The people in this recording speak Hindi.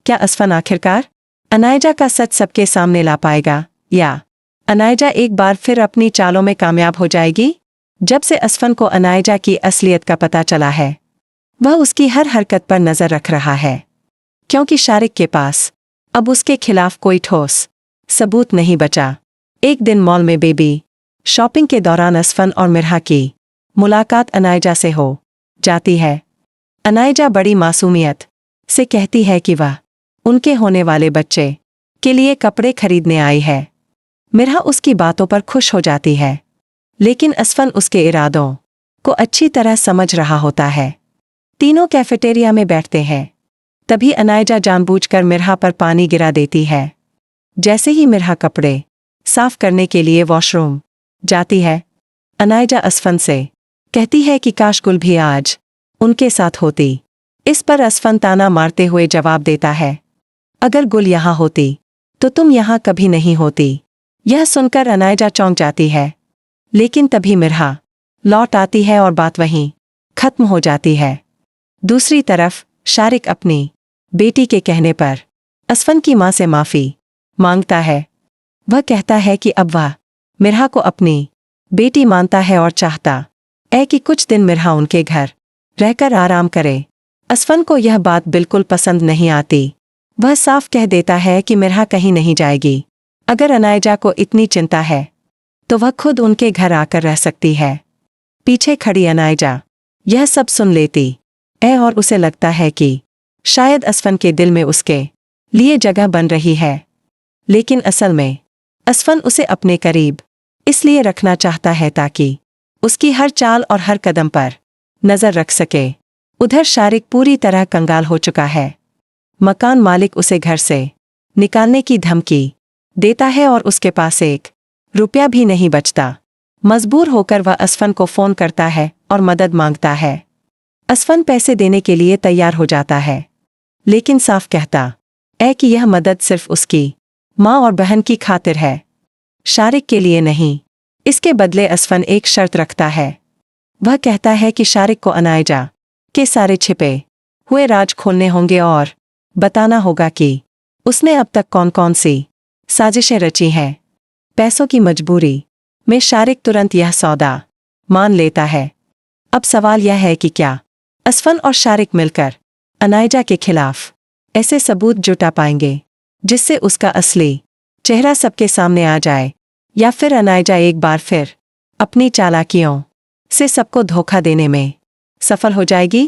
क्या असफन आखिरकार अनायजा का सच सबके सामने ला पाएगा, या अनायजा एक बार फिर अपनी चालों में कामयाब हो जाएगी? जब से असफन को अनायजा की असलियत का पता चला है, वह उसकी हर हरकत पर नजर रख रहा है, क्योंकि शारिक के पास अब उसके खिलाफ कोई ठोस सबूत नहीं बचा। एक दिन मॉल में बेबी शॉपिंग के दौरान असफन और मिरहा की मुलाकात अनायजा से हो जाती है। अनायजा बड़ी मासूमियत से कहती है कि वह उनके होने वाले बच्चे के लिए कपड़े खरीदने आई है। मिरहा उसकी बातों पर खुश हो जाती है, लेकिन असफन उसके इरादों को अच्छी तरह समझ रहा होता है। तीनों कैफेटेरिया में बैठते हैं, तभी अनायजा जानबूझकर मिरहा पर पानी गिरा देती है। जैसे ही मिरहा कपड़े साफ करने के लिए वॉशरूम जाती है, अनायजा असफन से कहती है कि काश गुल भी आज उनके साथ होती। इस पर असफन ताना मारते हुए जवाब देता है, अगर गुल यहाँ होती तो तुम यहाँ कभी नहीं होती। यह सुनकर अनायजा चौंक जाती है, लेकिन तभी मिरहा लौट आती है और बात वहीं खत्म हो जाती है। दूसरी तरफ शारिक अपनी बेटी के कहने पर असफन की मां से माफी मांगता है। वह कहता है कि अब वह मिरहा को अपनी बेटी मानता है और चाहता है कि कुछ दिन मिरहा उनके घर रहकर आराम करे। असफन को यह बात बिल्कुल पसंद नहीं आती। वह साफ कह देता है कि मिरहा कहीं नहीं जाएगी। अगर अनायजा को इतनी चिंता है तो वह खुद उनके घर आकर रह सकती है। पीछे खड़ी अनायजा यह सब सुन लेती है और उसे लगता है कि शायद असफन के दिल में उसके लिए जगह बन रही है, लेकिन असल में असफन उसे अपने करीब इसलिए रखना चाहता है ताकि उसकी हर चाल और हर कदम पर नजर रख सके। उधर शारिक पूरी तरह कंगाल हो चुका है। मकान मालिक उसे घर से निकालने की धमकी देता है और उसके पास एक रुपया भी नहीं बचता। मजबूर होकर वह असफन को फोन करता है और मदद मांगता है। असफन पैसे देने के लिए तैयार हो जाता है, लेकिन साफ कहता है कि यह मदद सिर्फ उसकी माँ और बहन की खातिर है, शारिक के लिए नहीं। इसके बदले असफन एक शर्त रखता है। वह कहता है कि शारिक को अनायजा के सारे छिपे हुए राज खोलने होंगे और बताना होगा कि उसने अब तक कौन कौन सी साजिशें रची हैं। पैसों की मजबूरी में शारिक तुरंत यह सौदा मान लेता है। अब सवाल यह है कि क्या असफन और शारिक मिलकर अनायजा के खिलाफ ऐसे सबूत जुटा पाएंगे जिससे उसका असली चेहरा सबके सामने आ जाए, या फिर अनायजा एक बार फिर अपनी चालाकियों से सबको धोखा देने में सफल हो जाएगी।